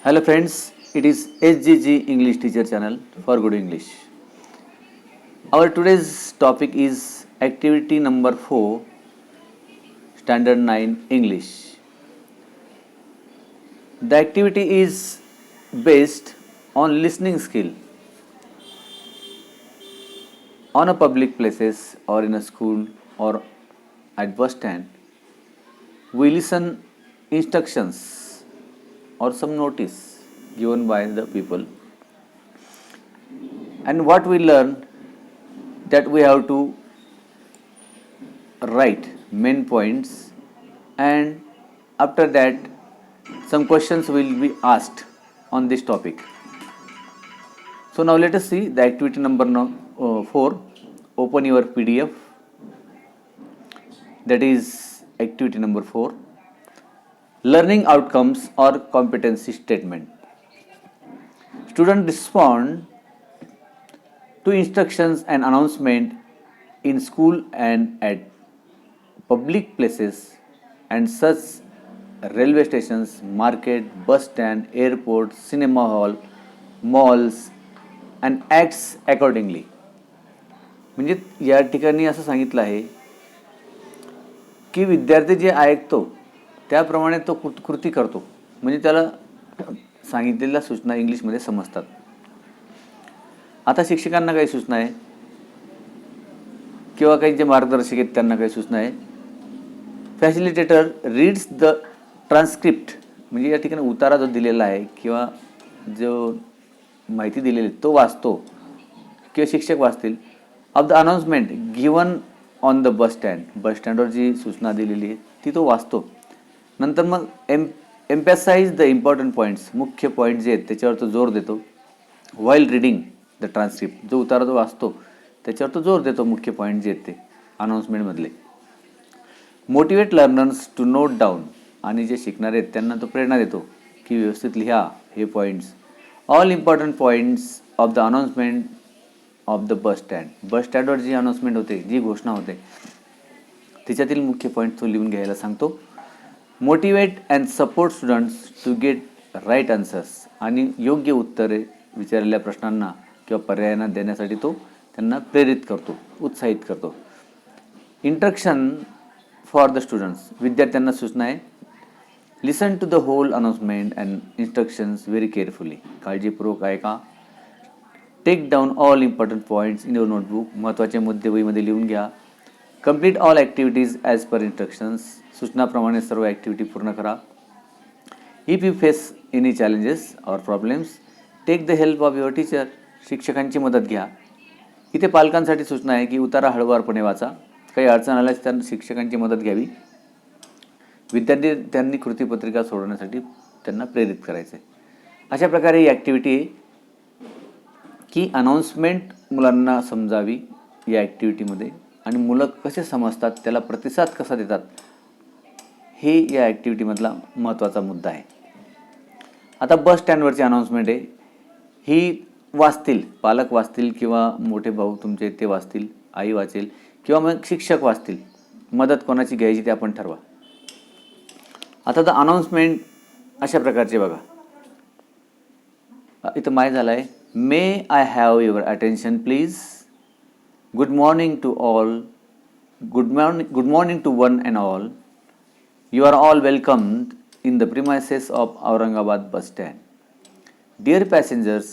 Hello friends, it is SGG English Teacher Channel for Good English. Our today's topic is activity number 4, Standard 9 English. The activity is based on listening skill. On a public places or in a school or at bus stand, we listen instructions or some notice given by the people, and what we learn that we have to write main points, and after that some questions will be asked on this topic. So now let us see the activity number 4. Open your PDF. That is activity number 4. Learning outcomes or competency statement. Students respond to instructions and announcement in school and at public places and such railway stations, market, bus stand, airport, cinema hall, malls and acts accordingly. म्हणजे या ठिकाणी असं सांगितलं आहे की विद्यार्थी जे ऐकतो त्याप्रमाणे तो कृती करतो, म्हणजे त्याला सांगितलेल्या सूचना इंग्लिशमध्ये समजतात. आता शिक्षकांना काही सूचना आहे किंवा काही जे मार्गदर्शक आहेत त्यांना काही सूचना आहे. फॅसिलिटेटर रीड्स द ट्रान्स्क्रिप्ट, म्हणजे या ठिकाणी उतारा जो दिलेला आहे किंवा जो माहिती दिलेली तो वाचतो किंवा शिक्षक वाचतील. Of the announcement given on the bus stand, bus स्टँडवर जी सूचना दिलेली आहे ती तो वाचतो. नंतर मग एम्पॅसाइज द इम्पॉर्टंट पॉईंट्स, मुख्य पॉईंट जे आहेत त्याच्यावर तो जोर देतो. व्हाईल रीडिंग द ट्रान्स्क्रिप्ट, जो उतारा तो वाचतो त्याच्यावर तो जोर देतो, मुख्य पॉईंट जे आहेत ते अनाउन्समेंटमधले. Motivate learners to note down, आणि जे शिकणारे आहेत त्यांना तो प्रेरणा देतो की व्यवस्थित लिहा हे points. All important points of the announcement of the bus stand, bus स्टँडवर जी अनाउन्समेंट होते, जी घोषणा होते त्याच्यातील मुख्य पॉईंट तो लिहून घ्यायला सांगतो. Motivate and support students to get right answers, आणि योग्य उत्तरे विचारलेल्या प्रश्नांना किंवा पर्यायांना देण्यासाठी तो त्यांना प्रेरित करतो, उत्साहित करतो. इंस्ट्रक्शन फॉर द स्टुडंट्स, विद्यार्थ्यांना सूचना आहे. Listen to the whole announcement and instructions very carefully, काळजीपूर्वक ऐका. Take down all important points in your notebook, महत्त्वाचे मुद्दे वहीमध्ये लिहून घ्या. Complete all activities as per instructions, सूचनाप्रमाणे सर्व ॲक्टिव्हिटी पूर्ण करा. If you face any challenges or problems take the help of your teacher, शिक्षकांची मदत घ्या. इथे पालकांसाठी सूचना आहे की उतारा हळूवारपणे वाचा, काही अडचण आल्यास त्यांना शिक्षकांची मदत घ्यावी. विद्यार्थी त्यांनी कृतीपत्रिका सोडवण्यासाठी त्यांना प्रेरित करायचं आहे. अशा प्रकारे ही ॲक्टिव्हिटी आहे की अनाउन्समेंट मुलांना समजावी या ॲक्टिव्हिटीमध्ये, आणि मुलं कसे समजतात, त्याला प्रतिसाद कसा देतात, हे या ॲक्टिव्हिटीमधला महत्त्वाचा मुद्दा आहे. आता बस स्टँडवरची अनाउन्समेंट आहे, ही वाचतील, पालक वाचतील किंवा मोठे भाऊ तुमचे ते वाचतील, आई वाचेल किंवा मग शिक्षक वाचतील. मदत कोणाची घ्यायची ते आपण ठरवा. आता द अनाउन्समेंट अशा प्रकारचे बघा, इथं माय झालं आहे. May I have your attention please. Good morning to all, good morning to one and all. You are all welcomed in the premises of Aurangabad bus stand. Dear passengers,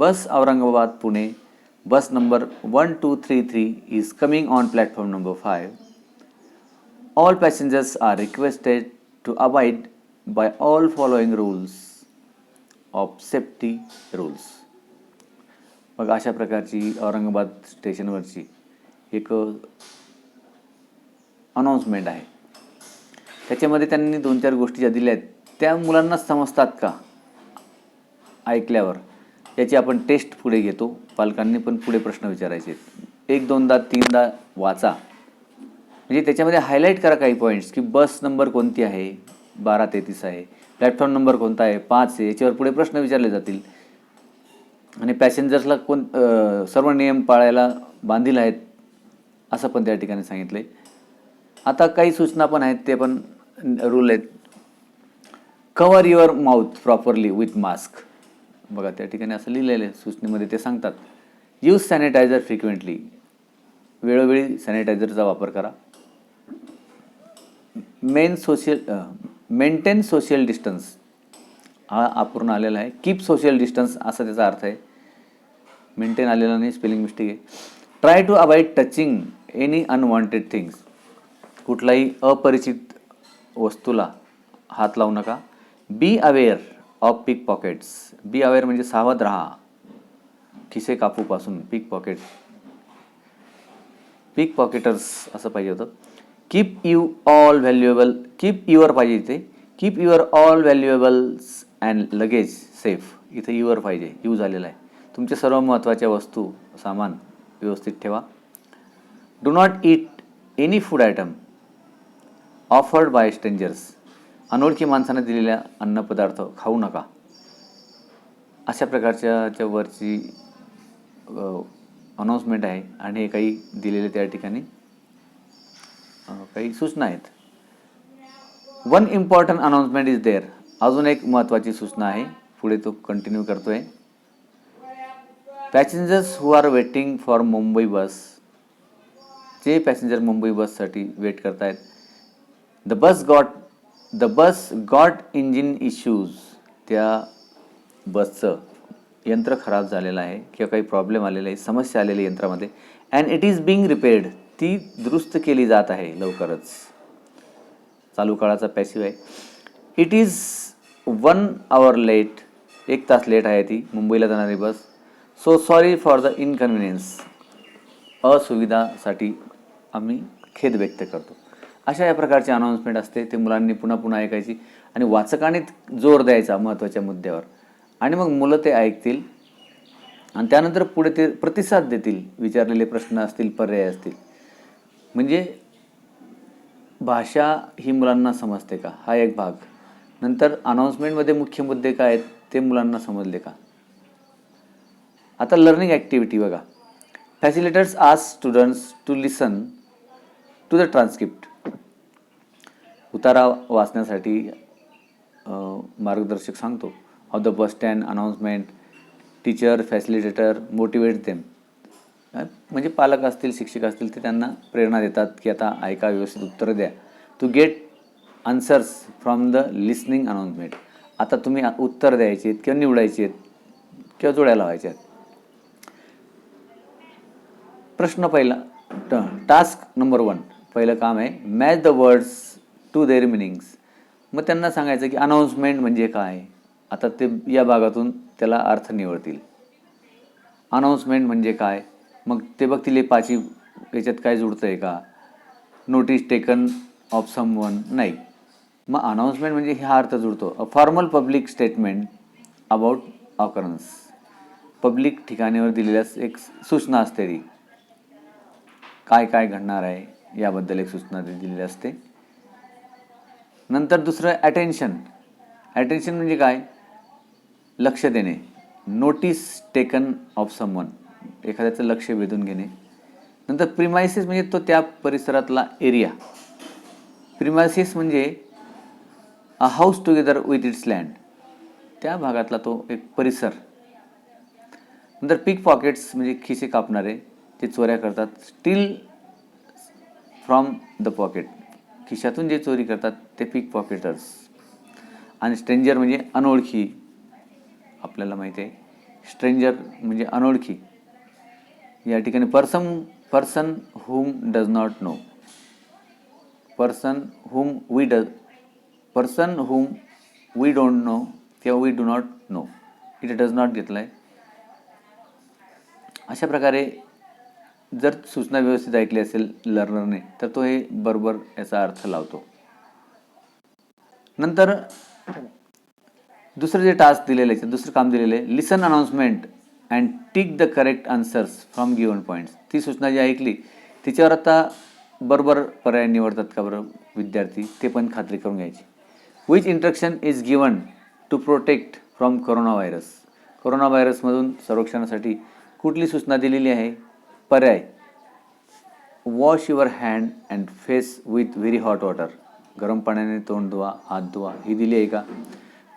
bus Aurangabad Pune, bus number 1233 is coming on platform number 5. All passengers are requested to abide by all following rules of safety rules. मग अशा प्रकारची औरंगाबाद स्टेशनवरची एक announcement आहे. त्याच्यामध्ये त्यांनी 2-4 गोष्टी ज्या दिल्या आहेत त्या मुलांना समजतात का ऐकल्यावर, याची आपण टेस्ट पुढे घेतो. पालकांनी पण पुढे प्रश्न विचारायचे आहेत. 1-2दा 3दा वाचा, म्हणजे त्याच्यामध्ये हायलाईट करा काही पॉईंट्स की बस नंबर कोणती आहे, 1233 आहे. प्लॅटफॉर्म नंबर कोणता आहे, 5 आहे. याच्यावर पुढे प्रश्न विचारले जातील. आणि पॅसेंजर्सला सर्व नियम पाळायला बांधील आहेत असं पण त्या ठिकाणी सांगितलं आहे. आता काही सूचना पण आहेत, ते पण रूल आहेत. Cover your mouth properly with mask. बघा त्या ठिकाणी असं लिहिलेलं आहे सूचनेमध्ये, ते सांगतात. यूज सॅनिटायझर फ्रिक्वेंटली, वेळोवेळी सॅनिटायझरचा वापर करा. मेंटेन सोशल डिस्टन्स, हा अपूर्ण आलेला आहे. कीप सोशल डिस्टन्स असा त्याचा अर्थ आहे. मेंटेन आलेला नाही, स्पेलिंग मिस्टेक आहे. Try to avoid touching any unwanted things, कुठलाही अपरिचित वस्तूला हात लावू नका. Be aware of pick pockets, be aware म्हणजे सावध राहा खिसे कापूपासून. पिक पॉकेटर्स असं पाहिजे होतं. कीप युअर पाहिजे इथे. Keep your all valuables and luggage safe, इथे युअर पाहिजे, यूज आलेला आहे. तुमचे सर्व महत्त्वाच्या वस्तू सामान व्यवस्थित ठेवा. Do not eat any food item offered by strangers, अनोळखी माणसाने दिलेल्या अन्नपदार्थ खाऊ नका. अशा प्रकारच्या वरची अनाऊन्समेंट आहे आणि हे काही दिलेले त्या ठिकाणी काही सूचना आहेत. One important announcement is there, अजून एक महत्त्वाची सूचना आहे. पुढे तो कंटिन्यू करतोय. Passengers who are waiting for Mumbai bus, जे पॅसेंजर मुंबई बससाठी वेट करतायत. The bus got engine issues, त्या बसचं यंत्र खराब झालेलं आहे किंवा काही प्रॉब्लेम आलेला आहे, समस्या आलेली आहे यंत्रामध्ये. And it is being repaired, ती दुरुस्त केली जात आहे लवकरच. चालू काळाचा पॅसिव आहे. इट इज 1 hour लेट, 1 तास लेट आहे ती मुंबईला जाणारी bus. So sorry for the inconvenience, असुविधासाठी आम्ही खेद व्यक्त करतो. अशा या प्रकारची अनाऊन्समेंट असते. ते मुलांनी पुन्हा पुन्हा ऐकायची आणि वाचकाने जोर द्यायचा महत्त्वाच्या मुद्द्यावर, आणि मग मुलं ते ऐकतील आणि त्यानंतर पुढे ते प्रतिसाद देतील. विचारलेले प्रश्न असतील, पर्याय असतील. म्हणजे भाषा ही मुलांना समजते का, हा एक भाग. नंतर अनाऊन्समेंटमध्ये मुख्य मुद्दे काय आहेत ते मुलांना समजले का. आता लर्निंग ॲक्टिव्हिटी बघा. Facilitators ask students to listen to the transcript, उतारा वाचण्यासाठी मार्गदर्शक सांगतो. Of the bus stand announcement, teacher facilitator motivate them, म्हणजे पालक असतील, शिक्षक असतील, ते त्यांना प्रेरणा देतात की आता ऐका, व्यवस्थित उत्तर द्या. To get answers from the listening announcement, आता तुम्ही उत्तर द्यायचे आहेत किंवा निवडायचे आहेत किंवा जोड्या लावायच्या आहेत. प्रश्न पहिला, टास्क नंबर 1, पहिलं काम आहे match the words to their meanings. मग त्यांना सांगायचं की अनाऊन्समेंट म्हणजे काय. आता ते या भागातून त्याला अर्थ निवडतील. अनाऊन्समेंट म्हणजे काय, मग ते बघतील पाची याच्यात काय जुळतं आहे का. नोटीस टेकन ऑफ समवन, नाही. मग अनाऊन्समेंट म्हणजे हा अर्थ जुळतो. A formal public statement about occurrence, public ठिकाणीवर दिलेल्या एक सूचना असते. ती काय काय घडणार आहे याबद्दल एक सूचना दिलेली असते. नंतर दुसरं ॲटेन्शन. ॲटेन्शन म्हणजे काय, लक्ष देणे. नोटीस टेकन ऑफ समवन, एखाद्याचं लक्ष वेधून घेणे. नंतर प्रिमायसिस म्हणजे तो त्या परिसरातला एरिया. प्रिमायसिस म्हणजे अ house together with its land, त्या भागातला तो एक परिसर. नंतर पिक पॉकेट्स म्हणजे खिसे कापणारे, जे चोऱ्या करतात. स्टील फ्रॉम द पॉकेट, खिशातून जे चोरी करतात ते पिक पॉकेटर्स. आणि स्ट्रेंजर म्हणजे अनोळखी, आपल्याला माहिती आहे स्ट्रेंजर म्हणजे अनोळखी. या ठिकाणी person whom does not know, person whom we don't know किंवा we do not know, it does not घेतला आहे. अशा प्रकारे जर सूचना व्यवस्थित ऐकली असेल लर्नरने तर तो हे बरोबर याचा अर्थ लावतो. नंतर दुसरं जे टास्क दिलेलं आहे, दुसरं काम दिलेलं आहे, listen announcement and tick the correct answers from given points. ती सूचना जी ऐकली तिच्यावर आता बरोबर पर्याय निवडतात का बरं विद्यार्थी, ते पण खात्री करून घ्यायची. Which instruction is given to protect from corona virus, corona व्हायरसमधून संरक्षणासाठी कुठली सूचना दिलेली आहे. पर्याय, wash your hand and face with very hot water, गरम पाण्याने तोंड धुवा, हात धुवा, ही दिली आहे का.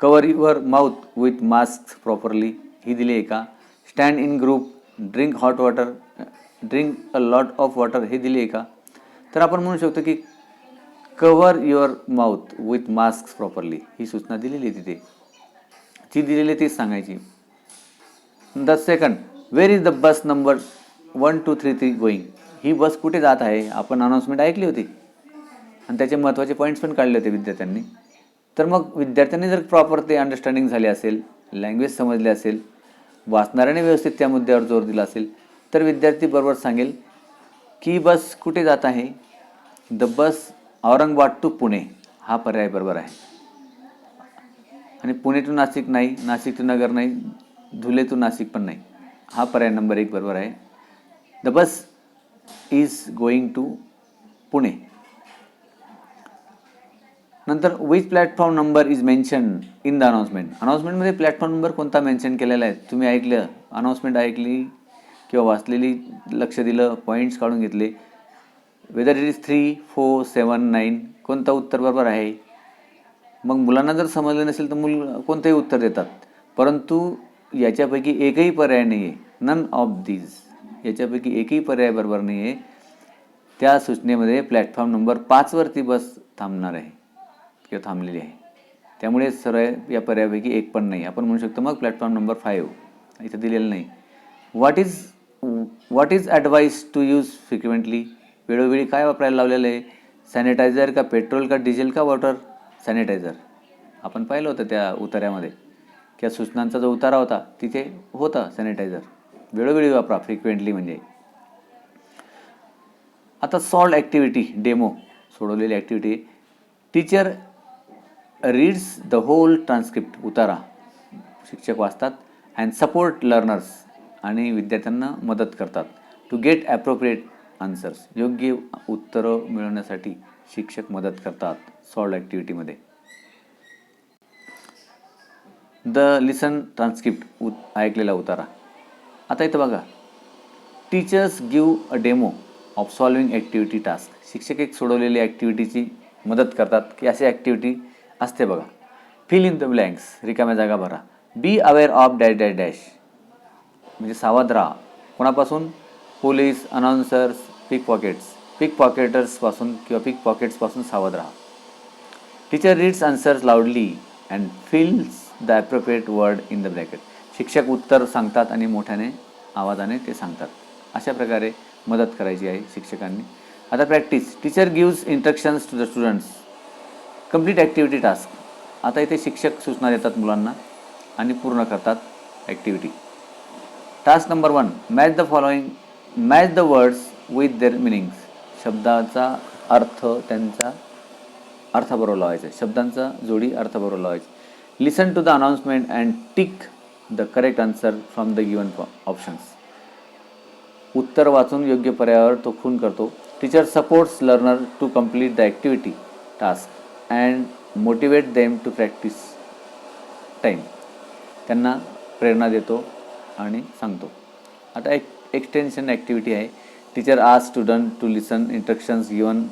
Cover your mouth with mask properly ही दिली आहे का? Stand in group, drink hot water, drink a lot of water हे दिली आहे का? तर आपण म्हणू शकतो की cover your mouth with mask properly ही सूचना दिलेली आहे तिथे, जी दिलेली तीच सांगायची. The second, where is the bus number 1233 going, ही बस कुठे जात आहे? आपण अनाऊन्समेंट ऐकली होती आणि त्याचे महत्त्वाचे पॉईंट्स पण काढले होते विद्यार्थ्यांनी. तर मग विद्यार्थ्यांनी जर प्रॉपर ते अंडरस्टँडिंग झाली असेल, लँग्वेज समजली असेल, वाचणाऱ्याने व्यवस्थित त्या मुद्द्यावर जोर दिला असेल, तर विद्यार्थी बरोबर सांगेल की बस कुठे जात आहे? The bus Aurangabad to Pune हा पर्याय बरोबर आहे. आणि पुणे टू नाशिक नाही, नाशिक टू नगर नाही, धुले टू नाशिक पण नाही, हा पर्याय नंबर 1 बरोबर आहे. The bus is going to Pune. नंतर which platform number is mention in the announcement, अनाऊन्समेंटमध्ये प्लॅटफॉर्म नंबर कोणता मेन्शन केलेला आहे? तुम्ही ऐकलं, अनाऊन्समेंट ऐकली किंवा वाचलेली, लक्ष दिलं, पॉईंट्स काढून घेतले. वेदर इट इज 3, 4, 7, 9 कोणतं उत्तर बरोबर आहे? मग मुलांना जर समजलं नसेल तर कोणतंही उत्तर देतात, परंतु याच्यापैकी एकही पर्याय नाही आहे. नन ऑफ दीज, याच्यापैकी एकही पर्याय बरोबर नाही आहे. त्या सूचनेमध्ये प्लॅटफॉर्म नंबर 5वरती बस थांबणार आहे किंवा थांबलेली आहे, त्यामुळे सरळ या पर्यायापैकी एक पण नाही. आपण म्हणू शकतो मग प्लॅटफॉर्म नंबर 5 इथं दिलेलं नाही. What is advice to use frequently, वेळोवेळी काय वापरायला लावलेलं आहे? सॅनिटायझर का पेट्रोल का डिझेल का वॉटर? सॅनिटायझर. आपण पाहिलं होतं त्या उतार्यामध्ये किंवा सूचनांचा जो उतारा होता तिथे होता सॅनिटायझर. वेळोवेळी वापरा, फ्रिक्वेंटली म्हणजे. आता सॉल्ड ॲक्टिव्हिटी डेमो, सोडवलेली activity. Teacher reads the whole transcript, उतारा शिक्षक वाचतात. अँड सपोर्ट लर्नर्स, आणि विद्यार्थ्यांना मदत करतात. टू गेट ॲप्रोप्रिएट आन्सर्स, योग्य उत्तरं मिळवण्यासाठी शिक्षक मदत करतात सॉल्ड ॲक्टिव्हिटीमध्ये. द लिसन ट्रान्स्क्रिप्ट, ऐकलेला उतारा. आता इथं बघा, teachers give a demo of solving activity task, शिक्षक एक सोडवलेली ॲक्टिव्हिटीची मदत करतात की अशी ॲक्टिव्हिटी असते बघा. फिल इन द ब्लँक्स, रिकाम्या जागा भरा. बी aware of dash dash dash, म्हणजे सावध राहा. कोणापासून? पोलीस, अनाऊन्सर्स, पिक पॉकेटर्सपासून किंवा पिक पॉकेट्सपासून सावध राहा. Teacher reads answers loudly and fills the appropriate word in the bracket, शिक्षक उत्तर सांगतात आणि मोठ्याने आवाजाने ते सांगतात. अशा प्रकारे मदत करायची आहे शिक्षकांनी. आता practice. Teacher gives instructions to the students, complete activity task. आता इथे शिक्षक सूचना देतात मुलांना आणि पूर्ण करतात activity. Task number 1, match the words with their meanings, शब्दाचा अर्थ त्यांचा अर्थबरोबर लावायचा आहे, शब्दांचा जोडी अर्थबरोबर लावायची. Listen to the announcement and tick the correct answer from the given options, उत्तर वाचून योग्य पर्यायावर तो खून करतो. Teacher supports learner to complete the activity task and motivate them to practice time, त्यांना प्रेरणा देतो आणि सांगतो. आता एक एक्सटेन्शन ॲक्टिव्हिटी आहे. Teacher ask student to listen instructions given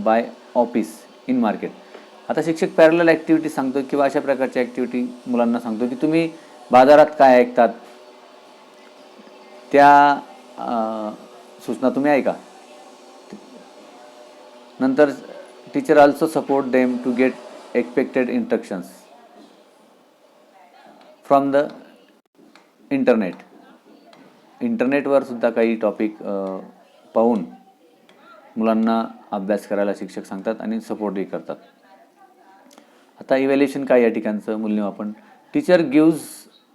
by office in market. आता शिक्षक पॅरलल ॲक्टिव्हिटी सांगतो किंवा अशा प्रकारची ॲक्टिव्हिटी मुलांना सांगतो की तुम्ही बाजारात काय ऐकतात त्या सूचना तुम्ही ऐका. नंतर teacher also support them to get expected instructions from the इंटरनेटवर सुद्धा काही टॉपिक पाहून मुलांना अभ्यास करायला शिक्षक सांगतात आणि सपोर्टही करतात. आता इव्हॅल्युएशन काय या ठिकाणचं मूल्यमापन. Teacher gives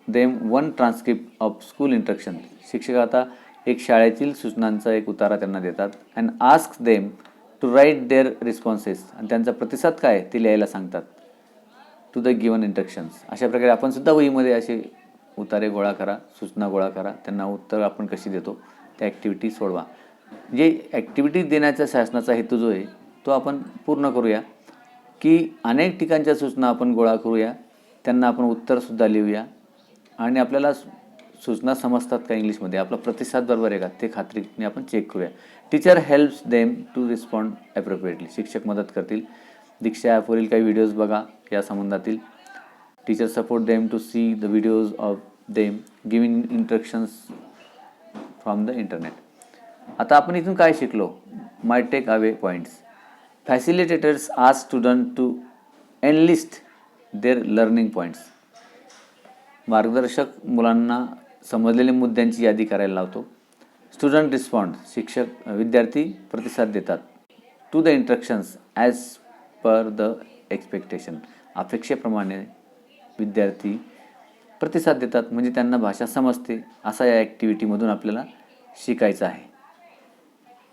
them 1 transcript of school instruction, शिक्षक आता एक शाळेतील सूचनांचा एक उतारा त्यांना देतात. And ask them to write their responses, आणि त्यांचा प्रतिसाद काय ते लिहायला सांगतात टू द गिवन इंस्ट्रक्शन्स. अशा प्रकारे आपण सुद्धा वहीमध्ये असे उतारे गोळा करा, सूचना गोळा करा, त्यांना उत्तर आपण कशी देतो त्या ॲक्टिव्हिटी सोडवा. म्हणजे ॲक्टिव्हिटी देण्याचा शासनाचा हेतू जो आहे तो आपण पूर्ण करूया की अनेक ठिकाणच्या सूचना आपण गोळा करूया, त्यांना आपण उत्तरसुद्धा लिहूया आणि आपल्याला सूचना समजतात का इंग्लिशमध्ये, आपला प्रतिसाद बरोबर आहे का ते खात्रीने आपण चेक करूया. Teacher helps them to respond appropriately, शिक्षक मदत करतील. दीक्षा ॲपवरील काही व्हिडिओज बघा या संबंधातील. Teacher support them to see the videos of them giving instructions from the internet. आता आपण इथून काय शिकलो? My takeaway points. Facilitators ask student to enlist their learning points. मार्गदर्शक मुलांना समजलेल्या मुद्द्यांची यादी करायला लावतो. Student respond. विद्यार्थी प्रतिसाद देतात. To the instructions as per the expectation. अपेक्षेप्रमाणे विद्यार्थी प्रतिसाद देतात, म्हणजे त्यांना भाषा समजते. असा या ॲक्टिव्हिटीमधून आपल्याला शिकायचं आहे.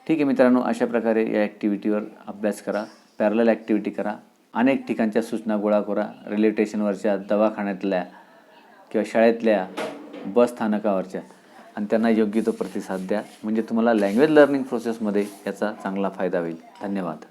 ठीक आहे मित्रांनो, अशा प्रकारे या ॲक्टिव्हिटीवर अभ्यास करा. पॅरलल ॲक्टिव्हिटी करा. अनेक ठिकाणच्या सूचना गोळा करा. रेल्वे स्टेशनवरच्या, दवाखान्यातल्या किंवा शाळेतल्या, बस स्थानकावरच्या, आणि त्यांना योग्य तो प्रतिसाद द्या. म्हणजे तुम्हाला लँग्वेज लर्निंग प्रोसेसमध्ये याचा चांगला फायदा होईल. धन्यवाद.